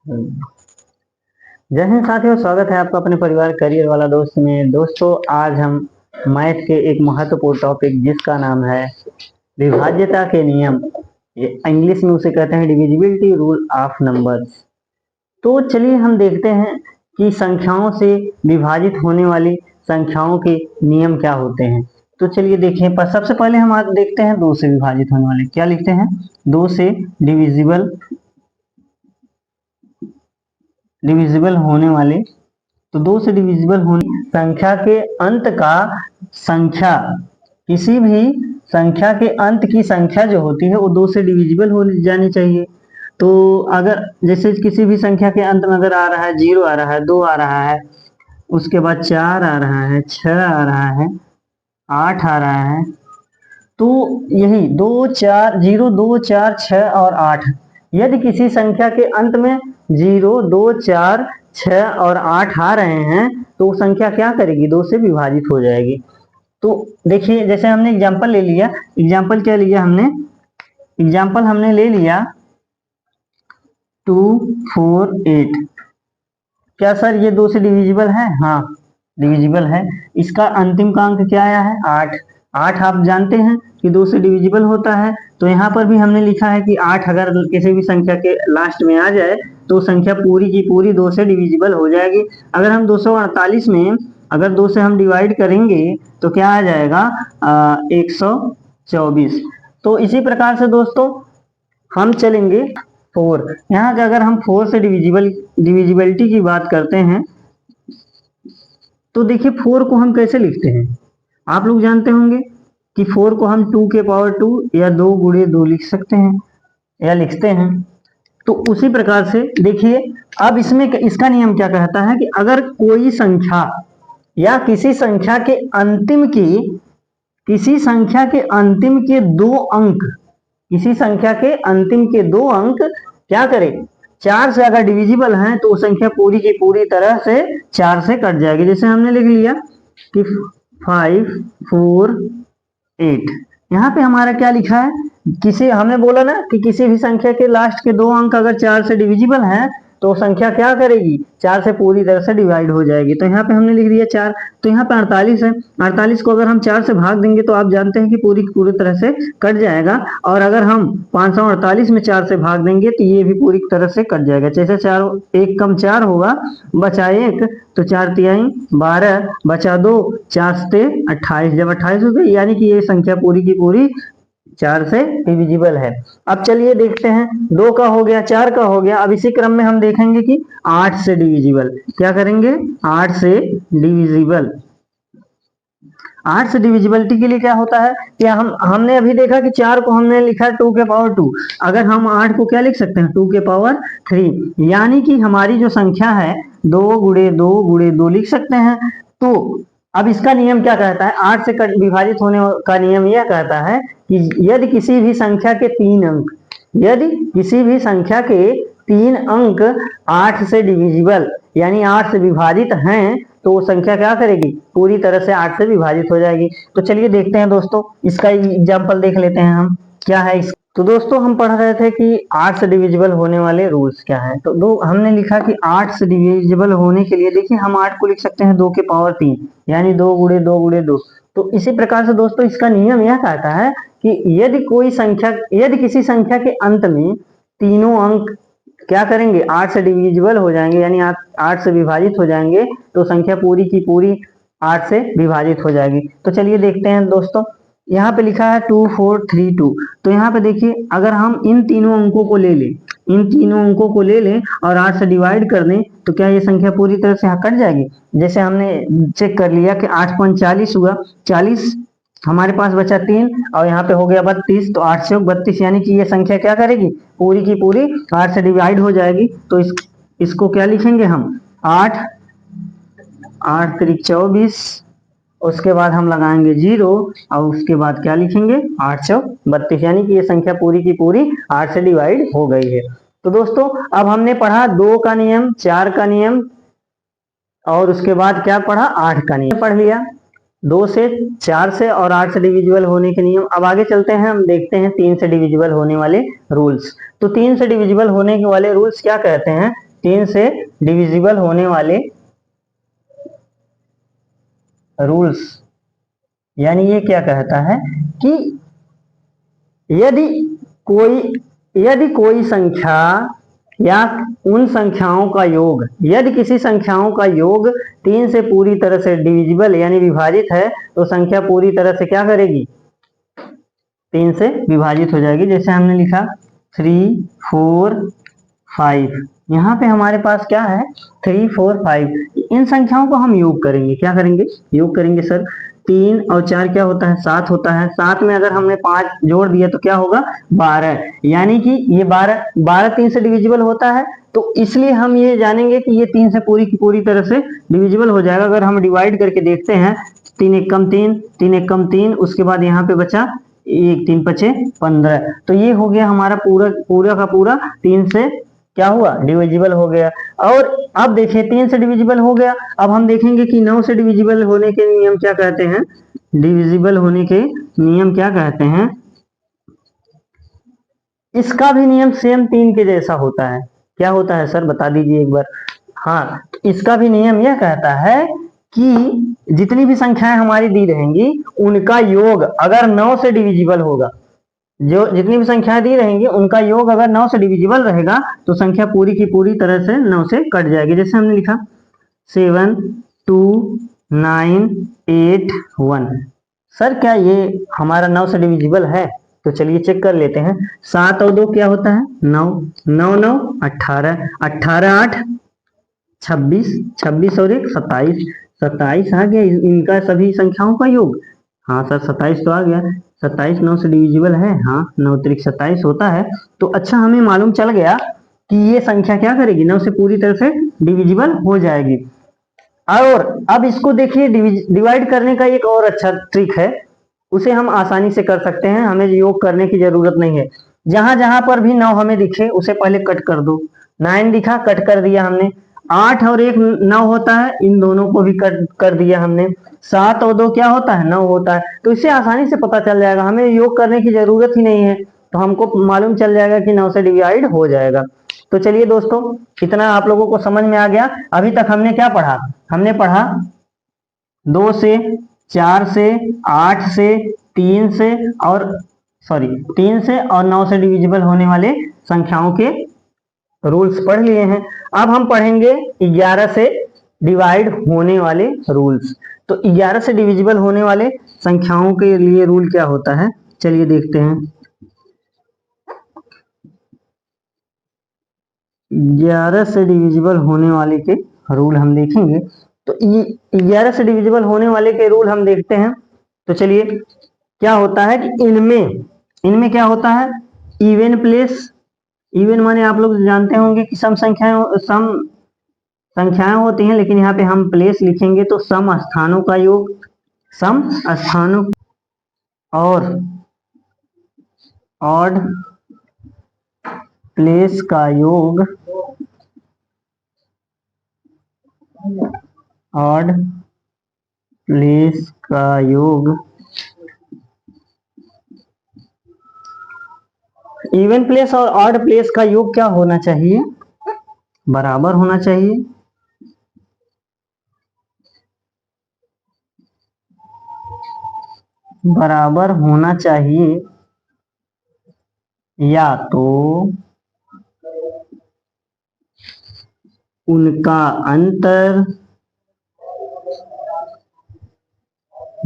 जय हिंद साथियों, स्वागत है आपका अपने परिवार करियर वाला दोस्त में। दोस्तों, आज हम मैथ के एक महत्वपूर्ण टॉपिक जिसका नाम है विभाज्यता के नियम, ये इंग्लिश में उसे कहते हैं डिविजिबिलिटी रूल ऑफ नंबर्स। तो चलिए हम देखते हैं कि संख्याओं से विभाजित होने वाली संख्याओं के नियम क्या होते हैं। तो चलिए देखें, पर सबसे पहले हम आज देखते हैं दो से विभाजित होने वाले। क्या लिखते हैं? दो से डिविजिबल होने वाले। तो दो से डिविजिबल होने संख्या के अंत का संख्या, किसी भी संख्या के अंत की संख्या जो होती है वो दो से डिविजिबल हो जानी चाहिए। तो अगर जैसे किसी भी संख्या के अंत में अगर आ रहा है 0 आ रहा है, 2 आ रहा है, उसके बाद 4 आ रहा है, 6 आ रहा है, 8 आ रहा है, तो यही 2 4 0 2 4 6 और 8, यदि किसी संख्या के अंत में 0 2 4 6 और 8 आ रहे हैं तो वो संख्या क्या करेगी? 2 से विभाजित हो जाएगी। तो देखिए, जैसे हमने एग्जांपल ले लिया। एग्जांपल क्या लिया हमने? एग्जांपल हमने ले लिया 2 4 8। क्या सर ये 2 से डिविजिबल है? हाँ, डिविजिबल है। इसका अंतिम का अंक क्या आया है? 8। 8 आप जानते हैं कि 2 से डिविजिबल होता है। तो यहाँ पर भी हमने लिखा है कि 8 अगर किसी भी संख्या के लास्ट में आ जाए तो संख्या पूरी की पूरी 2 से डिविजिबल हो जाएगी। अगर हम 248 में अगर 2 से हम डिवाइड करेंगे तो क्या आ जाएगा? 124। तो इसी प्रकार से दोस्तों हम चलेंगे 4। यहाँ का अगर हम 4 से डिविजिबिलिटी की बात करते हैं तो देखिए 4 को हम कैसे लिखते हैं? आप लोग जानते होंगे कि 4 को हम 2 के पावर 2 या 2 गुणे 2 लिख सकते हैं या लिखते हैं। तो उसी प्रकार से देखिए, अब इसमें इसका नियम क्या कहता है कि अगर कोई संख्या या किसी संख्या के अंतिम के दो अंक, किसी संख्या के अंतिम के दो अंक क्या करें? 4 से अगर डिविजिबल हैं तो संख्या पूरी की पूरी तरह से 4 से कट जाएगी। जैसे हमने लिख लिया कि 5 4 8। यहाँ पे हमारा क्या लिखा है? हमने बोला ना कि किसी भी संख्या के लास्ट के दो अंक अगर 4 से डिविजिबल हैं तो संख्या क्या करेगी? 4 से पूरी तरह से डिवाइड हो जाएगी। तो यहाँ पे हमने लिख दिया 4। तो यहाँ पे 48 है। 48 को अगर हम 4 से भाग देंगे तो आप जानते हैं कि पूरी तरह से कट जाएगा। और अगर हम 548 में 4 से भाग देंगे तो ये भी पूरी तरह से कट जाएगा। जैसे 4 1 कम 4 होगा, बचा 1, तो 4 तिहाई 12, बचा 2, 4 से 28। जब 28 हो गई यानी कि ये संख्या पूरी की पूरी 4 से डिविजिबल है। अब चलिए देखते हैं, 2 का हो गया, 4 का हो गया। अब इसी क्रम में हम देखेंगे कि 8 से डिविजिबल। क्या करेंगे? 8 से डिविजिबल। 8 से डिविजिबिलिटी के लिए क्या होता है कि हमने अभी देखा कि 4 को हमने लिखा 2 के पावर 2। अगर हम 8 को क्या लिख सकते हैं? 2 के पावर 3। यानी कि हमारी जो संख्या है 2 गुणे 2 गुणे 2 लिख सकते हैं। तो अब इसका नियम क्या कहता है? 8 से विभाजित होने का नियम यह कहता है कि यदि किसी भी संख्या के 3 अंक, यदि किसी भी संख्या के 3 अंक 8 से डिविजिबल यानी 8 से विभाजित हैं तो वो संख्या क्या करेगी? पूरी तरह से 8 से विभाजित हो जाएगी। तो चलिए देखते हैं दोस्तों, इसका एग्जाम्पल देख लेते हैं हम क्या है। तो दोस्तों हम पढ़ रहे थे कि 8 से डिविजिबल होने वाले रूल्स क्या हैं। तो हमने लिखा कि 8 से डिविजिबल होने के लिए देखिए हम 8 को लिख सकते हैं 2 के पावर 3 यानी 2 गुणे 2 गुणे 2। तो इसी प्रकार से दोस्तों इसका नियम यह कहता है कि यदि किसी संख्या के अंत में तीनों अंक क्या करेंगे? 8 से डिविजिबल हो जाएंगे यानी 8 से विभाजित हो जाएंगे तो संख्या पूरी की पूरी 8 से विभाजित हो जाएगी। तो चलिए देखते हैं दोस्तों, यहाँ पे लिखा है 2 4 3 2। तो यहाँ पे देखिए, अगर हम इन तीनों अंकों को ले लें और 8 से डिवाइड कर दें तो क्या ये संख्या पूरी तरह से कट जाएगी? जैसे हमने चेक कर लिया कि 8 5 40 हुआ, 40 हमारे पास बचा 3 और यहाँ पे हो गया 32। तो 8 से 32 यानी कि ये संख्या क्या करेगी? पूरी की पूरी 8 से डिवाइड हो जाएगी। तो इसको क्या लिखेंगे हम? 8 8 3 24, उसके बाद हम लगाएंगे 0 और उसके बाद क्या लिखेंगे? 8 से 32 यानी कि ये संख्या पूरी की पूरी 8 से डिवाइड हो गई है। तो दोस्तों अब हमने पढ़ा 2 का नियम, 4 का नियम और उसके बाद क्या पढ़ा? 8 का नियम पढ़ लिया। 2 से 4 से और 8 से डिविजिबल होने के नियम। अब आगे चलते हैं, हम देखते हैं 3 से डिविजिबल होने वाले रूल्स। तो 3 से डिविजिबल होने के वाले रूल्स क्या कहते हैं 3 से डिविजिबल होने वाले रूल्स, यानी ये क्या कहता है कि यदि कोई संख्या या उन संख्याओं का योग, यदि किसी संख्याओं का योग 3 से पूरी तरह से डिविजिबल यानी विभाजित है तो संख्या पूरी तरह से क्या करेगी, 3 से विभाजित हो जाएगी। जैसे हमने लिखा 3, 4, 5, यहाँ पे हमारे पास क्या है 3, 4, 5, इन संख्याओं को हम योग करेंगे। क्या करेंगे, योग करेंगे सर। 3 और 4 क्या होता है, 7 होता है। 7 में अगर हमने 5 जोड़ दिया तो क्या होगा 12, यानी कि ये 12 3 से डिविजिबल होता है, तो इसलिए हम ये जानेंगे कि ये 3 से पूरी की पूरी तरह से डिविजिबल हो जाएगा। अगर हम डिवाइड करके देखते हैं 3 एक कम 3, 3 एक कम 3, उसके बाद यहाँ पे बचा 1, 3 पचे 15, तो ये हो गया हमारा पूरा का पूरा 3 से क्या हुआ, डिविजिबल हो गया। और अब देखिए 3 से डिविजिबल हो गया, अब हम देखेंगे कि 9 से डिविजिबल होने के नियम क्या कहते हैं। डिविजिबल होने के नियम क्या कहते हैं, इसका भी नियम सेम 3 के जैसा होता है। क्या होता है सर, बता दीजिए एक बार। हाँ, इसका भी नियम यह कहता है कि जितनी भी संख्याएं हमारी दी रहेंगी उनका योग अगर 9 से डिविजिबल होगा, जो जितनी भी संख्याएं दी रहेंगी उनका योग अगर 9 से डिविजिबल रहेगा तो संख्या पूरी की पूरी तरह से 9 से कट जाएगी। जैसे हमने लिखा 7, 2, 9, 8, 1, सर क्या ये हमारा 9 से डिविजिबल है, तो चलिए चेक कर लेते हैं। 7 और 2 क्या होता है 9, 9 9 18, 18 8 26, 26 और 1 27, 27 आ गया इनका सभी संख्याओं का योग। हाँ सर 27 तो आ गया, 27 9 से डिविजिबल है, हाँ 9 त्रिक 27 होता है। तो अच्छा हमें मालूम चल गया कि ये संख्या क्या करेगी, 9 से पूरी तरह से डिविजिबल हो जाएगी। और अब इसको देखिए डिवाइड करने का एक और अच्छा ट्रिक है, उसे हम आसानी से कर सकते हैं, हमें योग करने की जरूरत नहीं है। जहां जहां पर भी 9 हमें दिखे उसे पहले कट कर दो। 9 दिखा, कट कर दिया हमने। 8 और 1 9 होता है, इन दोनों को भी कट कर दिया हमने। 7 और 2 क्या होता है 9 होता है, तो इससे आसानी से पता चल जाएगा, हमें योग करने की जरूरत ही नहीं है, तो हमको मालूम चल जाएगा कि 9 से डिवाइड हो जाएगा। तो चलिए दोस्तों, इतना आप लोगों को समझ में आ गया। अभी तक हमने क्या पढ़ा, हमने पढ़ा 2 से, 4 से, 8 से, 3 से और 3 से और 9 से डिविजिबल होने वाले संख्याओं के रूल्स पढ़ लिए हैं। अब हम पढ़ेंगे 11 से डिवाइड होने वाले रूल्स। तो 11 से डिविजिबल होने वाले संख्याओं के लिए रूल क्या होता है, चलिए देखते हैं। 11 से डिविजिबल होने वाले के रूल हम देखेंगे। तो 11 से डिविजिबल होने वाले के रूल हम देखते हैं। तो चलिए, क्या होता है कि इनमें क्या होता है, इवन प्लेस। इवन माने आप लोग जानते होंगे कि सम संख्याएं होती हैं, लेकिन यहाँ पे हम प्लेस लिखेंगे तो सम स्थानों का योग, सम स्थानों और ऑड प्लेस का योग, ऑड प्लेस का योग। इवन प्लेस और ऑड प्लेस का योग क्या होना चाहिए, बराबर होना चाहिए। बराबर होना चाहिए, या तो उनका अंतर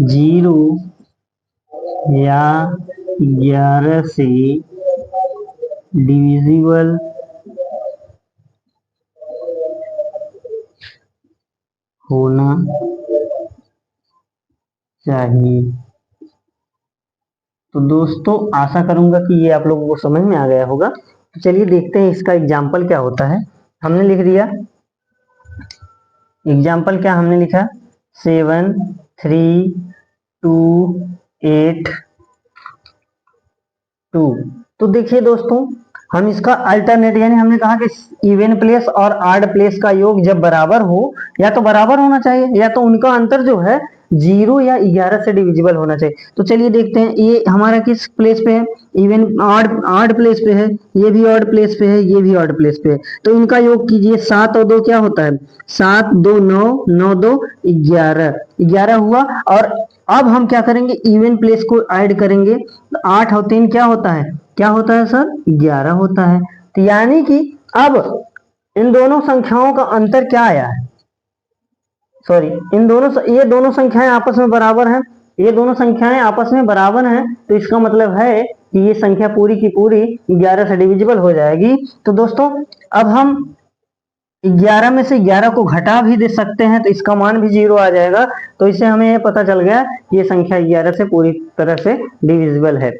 0 या 11 से डिविजिबल होना चाहिए। तो दोस्तों आशा करूंगा कि ये आप लोगों को समझ में आ गया होगा। तो चलिए देखते हैं इसका एग्जाम्पल क्या होता है। हमने लिख दिया एग्जाम्पल, क्या हमने लिखा 7, 3, 2, 8, 2। तो देखिए दोस्तों, हम इसका अल्टरनेट, यानी हमने कहा कि इवन प्लेस और ऑड प्लेस का योग जब बराबर हो, या तो बराबर होना चाहिए या तो उनका अंतर जो है 0 या 11 से डिविजिबल होना चाहिए। तो चलिए देखते हैं ये हमारा किस प्लेस पे है, इवन ऑड प्लेस पे है, ये भी ऑड प्लेस पे है, ये भी ऑड प्लेस पे है। तो इनका योग कीजिए, 7 और 2 क्या होता है, 7 2 9, 9 2 11, 11 हुआ। और अब हम क्या करेंगे, इवन प्लेस को ऐड करेंगे, तो 8 और 3 क्या होता है, क्या होता है सर, 11 होता है। तो यानी कि अब इन दोनों संख्याओं का अंतर क्या आया है, सॉरी ये दोनों संख्याएं आपस में बराबर हैं, ये दोनों संख्याएं आपस में बराबर हैं, तो इसका मतलब है कि ये संख्या पूरी की पूरी 11 से डिविजिबल हो जाएगी। तो दोस्तों अब हम 11 में से 11 को घटा भी दे सकते हैं, तो इसका मान भी 0 आ जाएगा। तो इससे हमें ये पता चल गया ये संख्या 11 से पूरी तरह से डिविजिबल है।